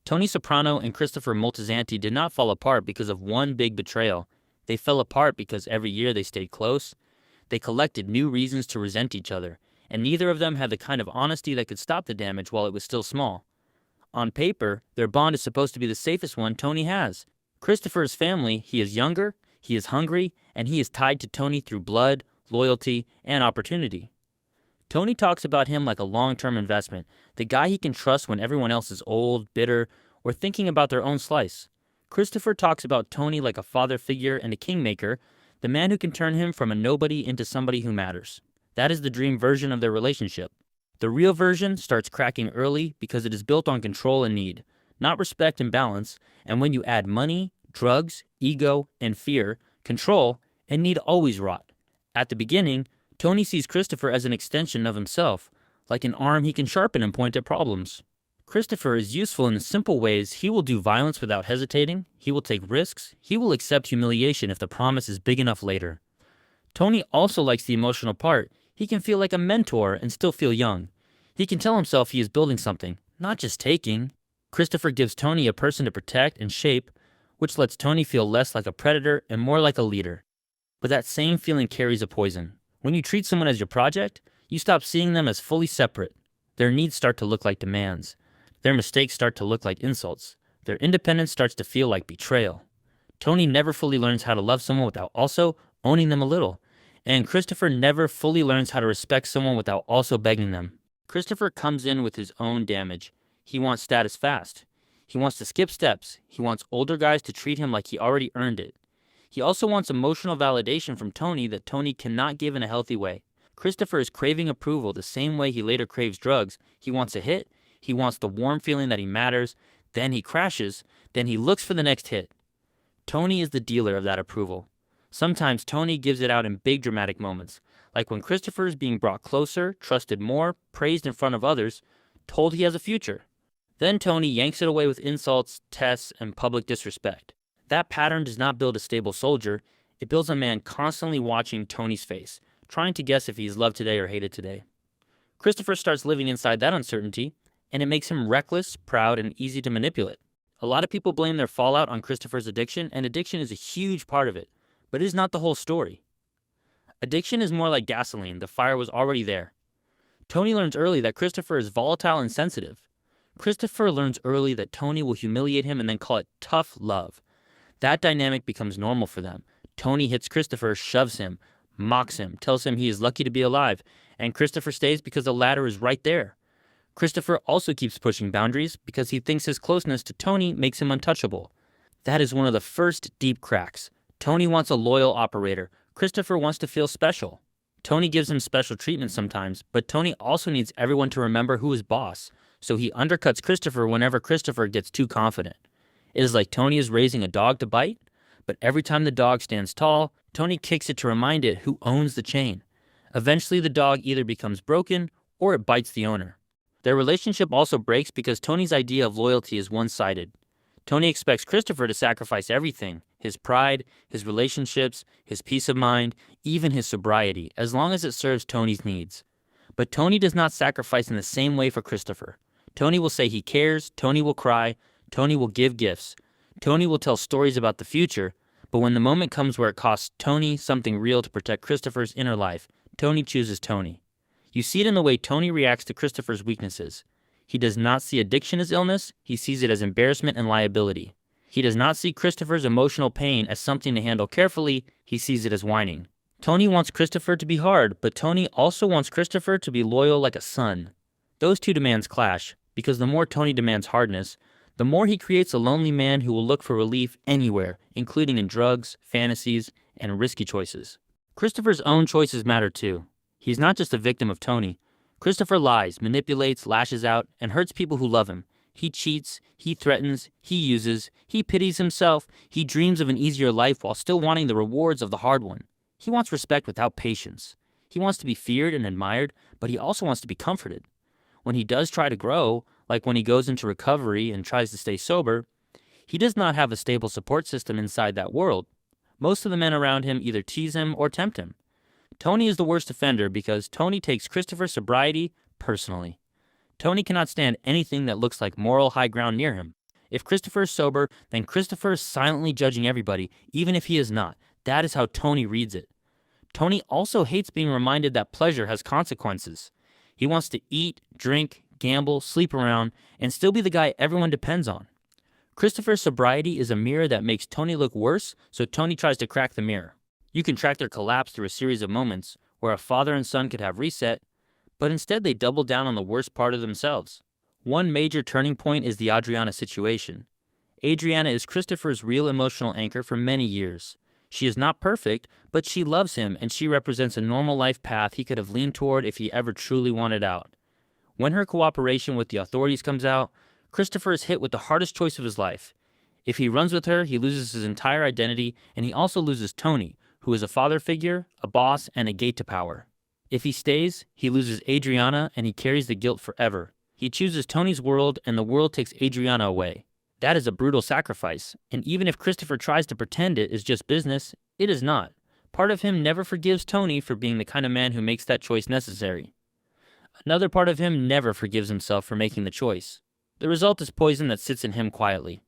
Tony Soprano and Christopher Moltisanti did not fall apart because of one big betrayal. They fell apart because every year they stayed close. They collected new reasons to resent each other, and neither of them had the kind of honesty that could stop the damage while it was still small. On paper, their bond is supposed to be the safest one Tony has. Christopher's family, he is younger, he is hungry, and he is tied to Tony through blood, loyalty, and opportunity. Tony talks about him like a long-term investment, the guy he can trust when everyone else is old, bitter, or thinking about their own slice. Christopher talks about Tony like a father figure and a kingmaker, the man who can turn him from a nobody into somebody who matters. That is the dream version of their relationship. The real version starts cracking early because it is built on control and need, not respect and balance, and when you add money, drugs, ego, and fear, control, and need always rot. At the beginning, Tony sees Christopher as an extension of himself, like an arm he can sharpen and point at problems. Christopher is useful in simple ways. He will do violence without hesitating, he will take risks, he will accept humiliation if the promise is big enough later. Tony also likes the emotional part. He can feel like a mentor and still feel young. He can tell himself he is building something, not just taking. Christopher gives Tony a person to protect and shape, which lets Tony feel less like a predator and more like a leader. But that same feeling carries a poison. When you treat someone as your project, you stop seeing them as fully separate. Their needs start to look like demands. Their mistakes start to look like insults. Their independence starts to feel like betrayal. Tony never fully learns how to love someone without also owning them a little. And Christopher never fully learns how to respect someone without also begging them. Christopher comes in with his own damage. He wants status fast. He wants to skip steps. He wants older guys to treat him like he already earned it. He also wants emotional validation from Tony that Tony cannot give in a healthy way. Christopher is craving approval the same way he later craves drugs. He wants a hit. He wants the warm feeling that he matters. Then he crashes. Then he looks for the next hit. Tony is the dealer of that approval. Sometimes Tony gives it out in big dramatic moments, like when Christopher is being brought closer, trusted more, praised in front of others, told he has a future. Then Tony yanks it away with insults, tests, and public disrespect. That pattern does not build a stable soldier. It builds a man constantly watching Tony's face, trying to guess if he is loved today or hated today. Christopher starts living inside that uncertainty, and it makes him reckless, proud, and easy to manipulate. A lot of people blame their fallout on Christopher's addiction, and addiction is a huge part of it, but it is not the whole story. Addiction is more like gasoline. The fire was already there. Tony learns early that Christopher is volatile and sensitive. Christopher learns early that Tony will humiliate him and then call it tough love. That dynamic becomes normal for them. Tony hits Christopher, shoves him, mocks him, tells him he is lucky to be alive, and Christopher stays because the ladder is right there. Christopher also keeps pushing boundaries because he thinks his closeness to Tony makes him untouchable. That is one of the first deep cracks. Tony wants a loyal operator. Christopher wants to feel special. Tony gives him special treatment sometimes, but Tony also needs everyone to remember who is boss, so he undercuts Christopher whenever Christopher gets too confident. It is like Tony is raising a dog to bite, but every time the dog stands tall, Tony kicks it to remind it who owns the chain. Eventually, the dog either becomes broken or it bites the owner. Their relationship also breaks because Tony's idea of loyalty is one-sided. Tony expects Christopher to sacrifice everything, his pride, his relationships, his peace of mind, even his sobriety, as long as it serves Tony's needs. But Tony does not sacrifice in the same way for Christopher. Tony will say he cares, Tony will cry, Tony will give gifts. Tony will tell stories about the future, but when the moment comes where it costs Tony something real to protect Christopher's inner life, Tony chooses Tony. You see it in the way Tony reacts to Christopher's weaknesses. He does not see addiction as illness, he sees it as embarrassment and liability. He does not see Christopher's emotional pain as something to handle carefully, he sees it as whining. Tony wants Christopher to be hard, but Tony also wants Christopher to be loyal like a son. Those two demands clash, because the more Tony demands hardness, the more he creates a lonely man who will look for relief anywhere, including in drugs, fantasies, and risky choices. Christopher's own choices matter too. He's not just a victim of Tony. Christopher lies, manipulates, lashes out, and hurts people who love him. He cheats, he threatens, he uses, he pities himself, he dreams of an easier life while still wanting the rewards of the hard one. He wants respect without patience. He wants to be feared and admired, but he also wants to be comforted. When he does try to grow, like when he goes into recovery and tries to stay sober, he does not have a stable support system inside that world. Most of the men around him either tease him or tempt him. Tony is the worst offender because Tony takes Christopher's sobriety personally. Tony cannot stand anything that looks like moral high ground near him. If Christopher is sober, then Christopher is silently judging everybody, even if he is not. That is how Tony reads it. Tony also hates being reminded that pleasure has consequences. He wants to eat, drink, gamble, sleep around, and still be the guy everyone depends on. Christopher's sobriety is a mirror that makes Tony look worse, so Tony tries to crack the mirror. You can track their collapse through a series of moments where a father and son could have reset, but instead they double down on the worst part of themselves. One major turning point is the Adriana situation. Adriana is Christopher's real emotional anchor for many years. She is not perfect, but she loves him and she represents a normal life path he could have leaned toward if he ever truly wanted out. When her cooperation with the authorities comes out, Christopher is hit with the hardest choice of his life. If he runs with her, he loses his entire identity, and he also loses Tony, who is a father figure, a boss, and a gate to power. If he stays, he loses Adriana, and he carries the guilt forever. He chooses Tony's world, and the world takes Adriana away. That is a brutal sacrifice, and even if Christopher tries to pretend it is just business, it is not. Part of him never forgives Tony for being the kind of man who makes that choice necessary. Another part of him never forgives himself for making the choice. The result is poison that sits in him quietly.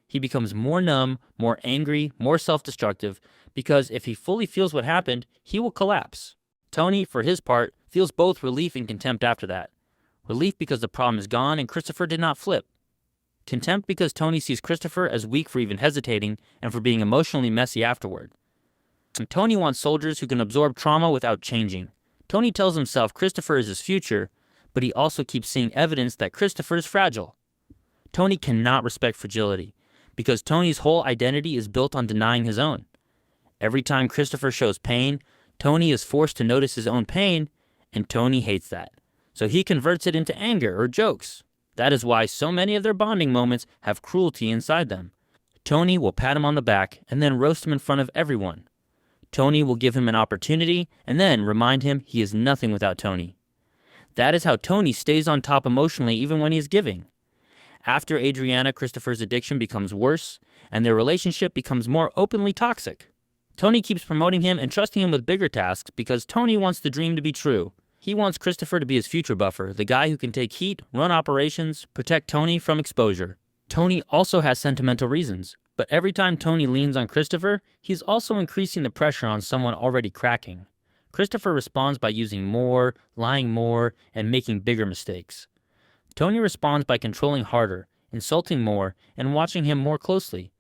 He becomes more numb, more angry, more self-destructive, because if he fully feels what happened, he will collapse. Tony, for his part, feels both relief and contempt after that. Relief because the problem is gone and Christopher did not flip. Contempt because Tony sees Christopher as weak for even hesitating and for being emotionally messy afterward. And Tony wants soldiers who can absorb trauma without changing. Tony tells himself Christopher is his future, but he also keeps seeing evidence that Christopher is fragile. Tony cannot respect fragility, because Tony's whole identity is built on denying his own. Every time Christopher shows pain, Tony is forced to notice his own pain, and Tony hates that. So he converts it into anger or jokes. That is why so many of their bonding moments have cruelty inside them. Tony will pat him on the back and then roast him in front of everyone. Tony will give him an opportunity and then remind him he is nothing without Tony. That is how Tony stays on top emotionally even when he is giving. After Adriana, Christopher's addiction becomes worse, and their relationship becomes more openly toxic. Tony keeps promoting him and trusting him with bigger tasks because Tony wants the dream to be true. He wants Christopher to be his future buffer, the guy who can take heat, run operations, protect Tony from exposure. Tony also has sentimental reasons, but every time Tony leans on Christopher, he's also increasing the pressure on someone already cracking. Christopher responds by using more, lying more, and making bigger mistakes. Tony responds by controlling harder, insulting more, and watching him more closely.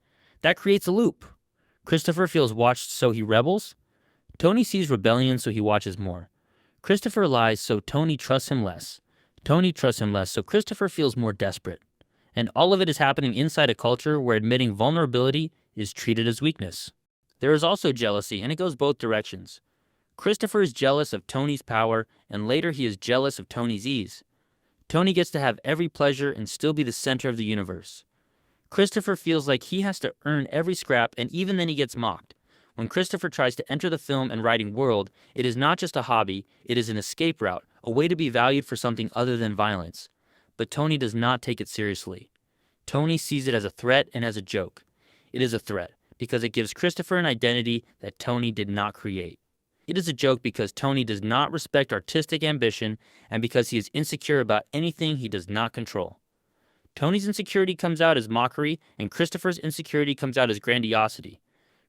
That creates a loop. Christopher feels watched, so he rebels. Tony sees rebellion, so he watches more. Christopher lies, so Tony trusts him less. Tony trusts him less, so Christopher feels more desperate. And all of it is happening inside a culture where admitting vulnerability is treated as weakness. There is also jealousy, and it goes both directions. Christopher is jealous of Tony's power, and later he is jealous of Tony's ease. Tony gets to have every pleasure and still be the center of the universe. Christopher feels like he has to earn every scrap, and even then he gets mocked. When Christopher tries to enter the film and writing world, it is not just a hobby, it is an escape route, a way to be valued for something other than violence. But Tony does not take it seriously. Tony sees it as a threat and as a joke. It is a threat because it gives Christopher an identity that Tony did not create. It is a joke because Tony does not respect artistic ambition and because he is insecure about anything he does not control. Tony's insecurity comes out as mockery, and Christopher's insecurity comes out as grandiosity.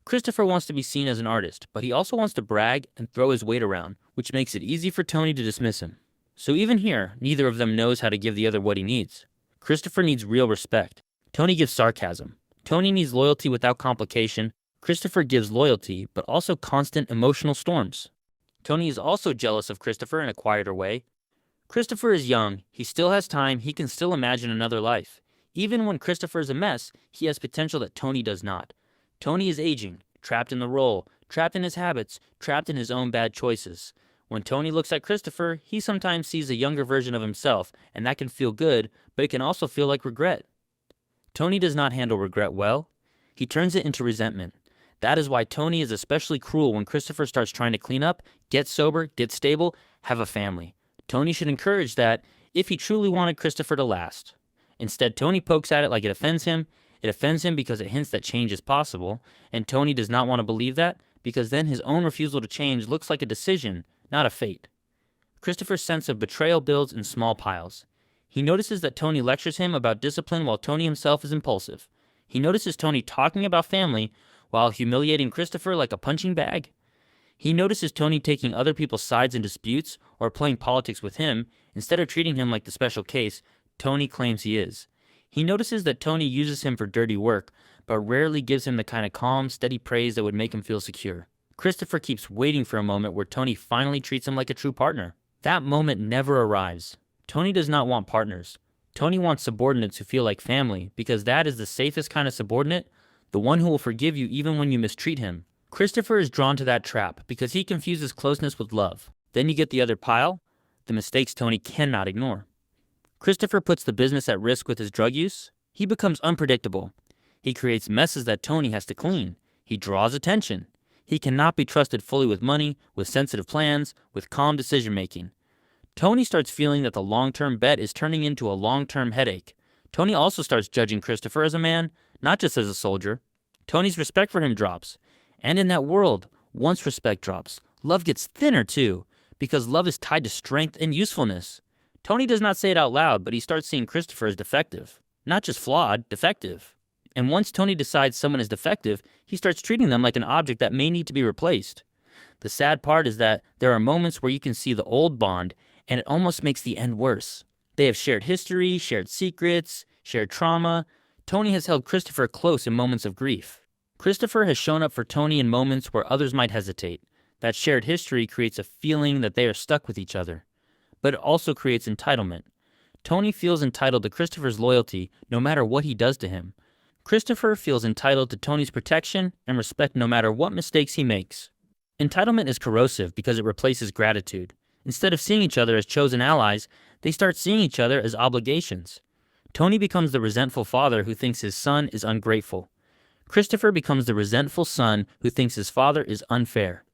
Christopher wants to be seen as an artist, but he also wants to brag and throw his weight around, which makes it easy for Tony to dismiss him. So even here, neither of them knows how to give the other what he needs. Christopher needs real respect. Tony gives sarcasm. Tony needs loyalty without complication. Christopher gives loyalty, but also constant emotional storms. Tony is also jealous of Christopher in a quieter way. Christopher is young, he still has time, he can still imagine another life. Even when Christopher is a mess, he has potential that Tony does not. Tony is aging, trapped in the role, trapped in his habits, trapped in his own bad choices. When Tony looks at Christopher, he sometimes sees a younger version of himself, and that can feel good, but it can also feel like regret. Tony does not handle regret well. He turns it into resentment. That is why Tony is especially cruel when Christopher starts trying to clean up, get sober, get stable, have a family. Tony should encourage that if he truly wanted Christopher to last. Instead, Tony pokes at it like it offends him. It offends him because it hints that change is possible, and Tony does not want to believe that because then his own refusal to change looks like a decision, not a fate. Christopher's sense of betrayal builds in small piles. He notices that Tony lectures him about discipline while Tony himself is impulsive. He notices Tony talking about family while humiliating Christopher like a punching bag. He notices Tony taking other people's sides in disputes or playing politics with him instead of treating him like the special case Tony claims he is. He notices that Tony uses him for dirty work, but rarely gives him the kind of calm, steady praise that would make him feel secure. Christopher keeps waiting for a moment where Tony finally treats him like a true partner. That moment never arrives. Tony does not want partners. Tony wants subordinates who feel like family, because that is the safest kind of subordinate, the one who will forgive you even when you mistreat him. Christopher is drawn to that trap because he confuses closeness with love. Then you get the other pile, the mistakes Tony cannot ignore. Christopher puts the business at risk with his drug use. He becomes unpredictable. He creates messes that Tony has to clean. He draws attention. He cannot be trusted fully with money, with sensitive plans, with calm decision-making. Tony starts feeling that the long-term bet is turning into a long-term headache. Tony also starts judging Christopher as a man, not just as a soldier. Tony's respect for him drops. And in that world, once respect drops, love gets thinner too, because love is tied to strength and usefulness. Tony does not say it out loud, but he starts seeing Christopher as defective. Not just flawed, defective. And once Tony decides someone is defective, he starts treating them like an object that may need to be replaced. The sad part is that there are moments where you can see the old bond, and it almost makes the end worse. They have shared history, shared secrets, shared trauma. Tony has held Christopher close in moments of grief. Christopher has shown up for Tony in moments where others might hesitate. That shared history creates a feeling that they are stuck with each other. But it also creates entitlement. Tony feels entitled to Christopher's loyalty no matter what he does to him. Christopher feels entitled to Tony's protection and respect no matter what mistakes he makes. Entitlement is corrosive because it replaces gratitude. Instead of seeing each other as chosen allies, they start seeing each other as obligations. Tony becomes the resentful father who thinks his son is ungrateful. Christopher becomes the resentful son who thinks his father is unfair.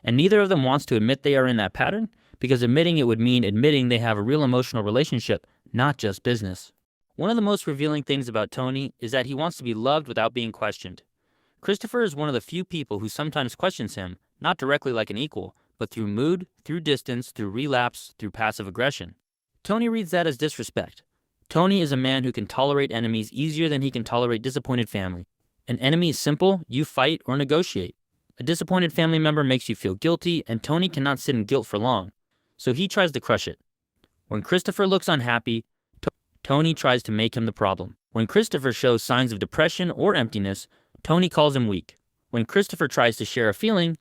And neither of them wants to admit they are in that pattern, because admitting it would mean admitting they have a real emotional relationship, not just business. One of the most revealing things about Tony is that he wants to be loved without being questioned. Christopher is one of the few people who sometimes questions him, not directly like an equal, but through mood, through distance, through relapse, through passive aggression. Tony reads that as disrespect. Tony is a man who can tolerate enemies easier than he can tolerate disappointed family. An enemy is simple, you fight or negotiate. A disappointed family member makes you feel guilty, and Tony cannot sit in guilt for long. So he tries to crush it. When Christopher looks unhappy, Tony tries to make him the problem. When Christopher shows signs of depression or emptiness, Tony calls him weak. When Christopher tries to share a feeling,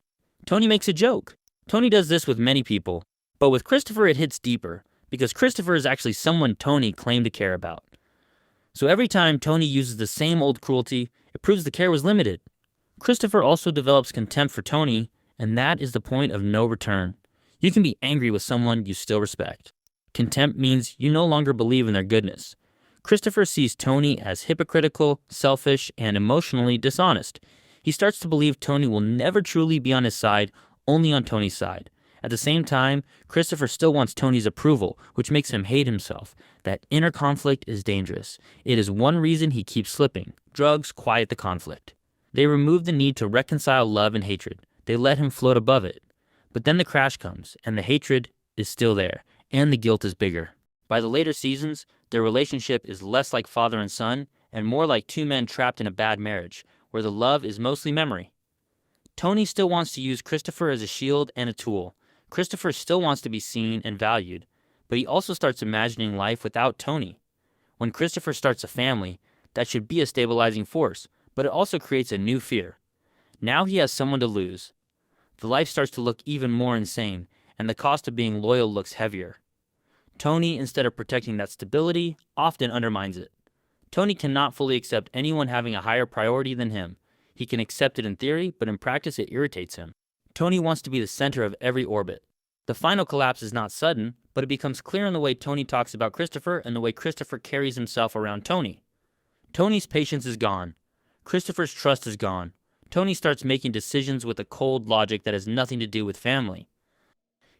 Tony makes a joke. Tony does this with many people, but with Christopher it hits deeper, because Christopher is actually someone Tony claimed to care about. So every time Tony uses the same old cruelty, it proves the care was limited. Christopher also develops contempt for Tony, and that is the point of no return. You can be angry with someone you still respect. Contempt means you no longer believe in their goodness. Christopher sees Tony as hypocritical, selfish, and emotionally dishonest. He starts to believe Tony will never truly be on his side, only on Tony's side. At the same time, Christopher still wants Tony's approval, which makes him hate himself. That inner conflict is dangerous. It is one reason he keeps slipping. Drugs quiet the conflict. They remove the need to reconcile love and hatred. They let him float above it. But then the crash comes, and the hatred is still there, and the guilt is bigger. By the later seasons, their relationship is less like father and son, and more like two men trapped in a bad marriage, where the love is mostly memory. Tony still wants to use Christopher as a shield and a tool. Christopher still wants to be seen and valued, but he also starts imagining life without Tony. When Christopher starts a family, that should be a stabilizing force, but it also creates a new fear. Now he has someone to lose. The life starts to look even more insane, and the cost of being loyal looks heavier. Tony, instead of protecting that stability, often undermines it. Tony cannot fully accept anyone having a higher priority than him. He can accept it in theory, but in practice it irritates him. Tony wants to be the center of every orbit. The final collapse is not sudden, but it becomes clear in the way Tony talks about Christopher and the way Christopher carries himself around Tony. Tony's patience is gone. Christopher's trust is gone. Tony starts making decisions with a cold logic that has nothing to do with family.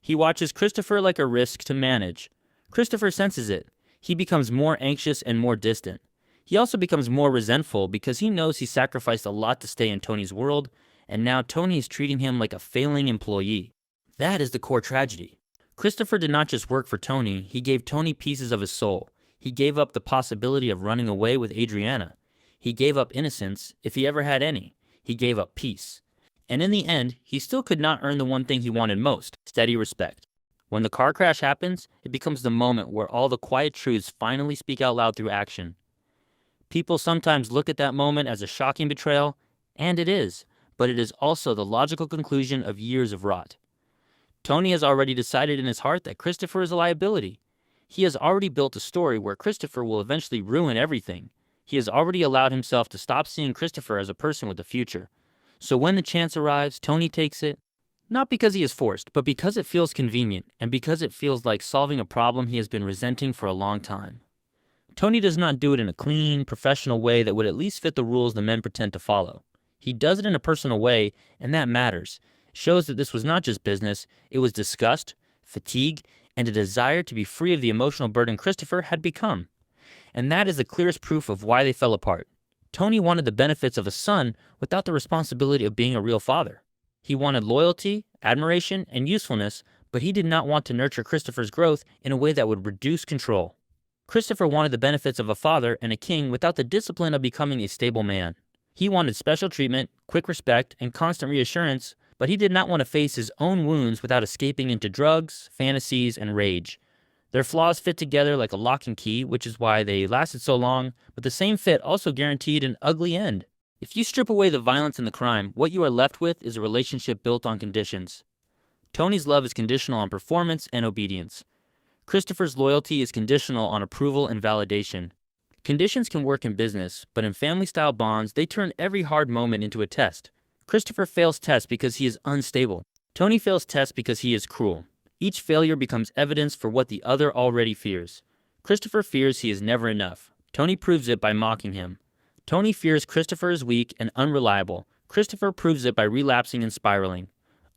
He watches Christopher like a risk to manage. Christopher senses it. He becomes more anxious and more distant. He also becomes more resentful because he knows he sacrificed a lot to stay in Tony's world, and now Tony is treating him like a failing employee. That is the core tragedy. Christopher did not just work for Tony, he gave Tony pieces of his soul. He gave up the possibility of running away with Adriana. He gave up innocence, if he ever had any. He gave up peace. And in the end, he still could not earn the one thing he wanted most, steady respect. When the car crash happens, it becomes the moment where all the quiet truths finally speak out loud through action. People sometimes look at that moment as a shocking betrayal, and it is, but it is also the logical conclusion of years of rot. Tony has already decided in his heart that Christopher is a liability. He has already built a story where Christopher will eventually ruin everything. He has already allowed himself to stop seeing Christopher as a person with a future. So when the chance arrives, Tony takes it, not because he is forced, but because it feels convenient, and because it feels like solving a problem he has been resenting for a long time. Tony does not do it in a clean, professional way that would at least fit the rules the men pretend to follow. He does it in a personal way, and that matters. It shows that this was not just business, it was disgust, fatigue, and a desire to be free of the emotional burden Christopher had become. And that is the clearest proof of why they fell apart. Tony wanted the benefits of a son without the responsibility of being a real father. He wanted loyalty, admiration, and usefulness, but he did not want to nurture Christopher's growth in a way that would reduce control. Christopher wanted the benefits of a father and a king without the discipline of becoming a stable man. He wanted special treatment, quick respect, and constant reassurance, but he did not want to face his own wounds without escaping into drugs, fantasies, and rage. Their flaws fit together like a lock and key, which is why they lasted so long, but the same fit also guaranteed an ugly end. If you strip away the violence and the crime, what you are left with is a relationship built on conditions. Tony's love is conditional on performance and obedience. Christopher's loyalty is conditional on approval and validation. Conditions can work in business, but in family-style bonds, they turn every hard moment into a test. Christopher fails tests because he is unstable. Tony fails tests because he is cruel. Each failure becomes evidence for what the other already fears. Christopher fears he is never enough. Tony proves it by mocking him. Tony fears Christopher is weak and unreliable. Christopher proves it by relapsing and spiraling.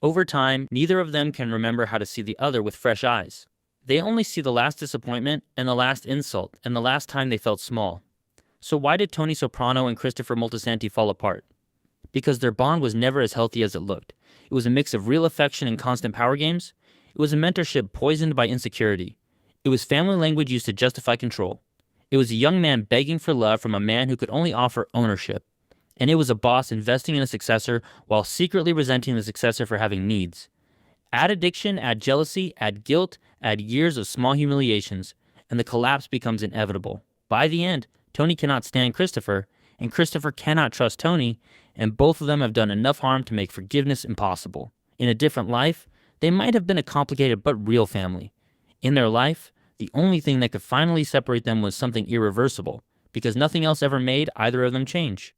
Over time, neither of them can remember how to see the other with fresh eyes. They only see the last disappointment and the last insult and the last time they felt small. So why did Tony Soprano and Christopher Moltisanti fall apart? Because their bond was never as healthy as it looked. It was a mix of real affection and constant power games. It was a mentorship poisoned by insecurity. It was family language used to justify control. It was a young man begging for love from a man who could only offer ownership. And it was a boss investing in a successor while secretly resenting the successor for having needs. Add addiction, add jealousy, add guilt, add years of small humiliations, and the collapse becomes inevitable. By the end, Tony cannot stand Christopher, and Christopher cannot trust Tony, and both of them have done enough harm to make forgiveness impossible. In a different life, they might have been a complicated but real family. In their life, the only thing that could finally separate them was something irreversible, because nothing else ever made either of them change.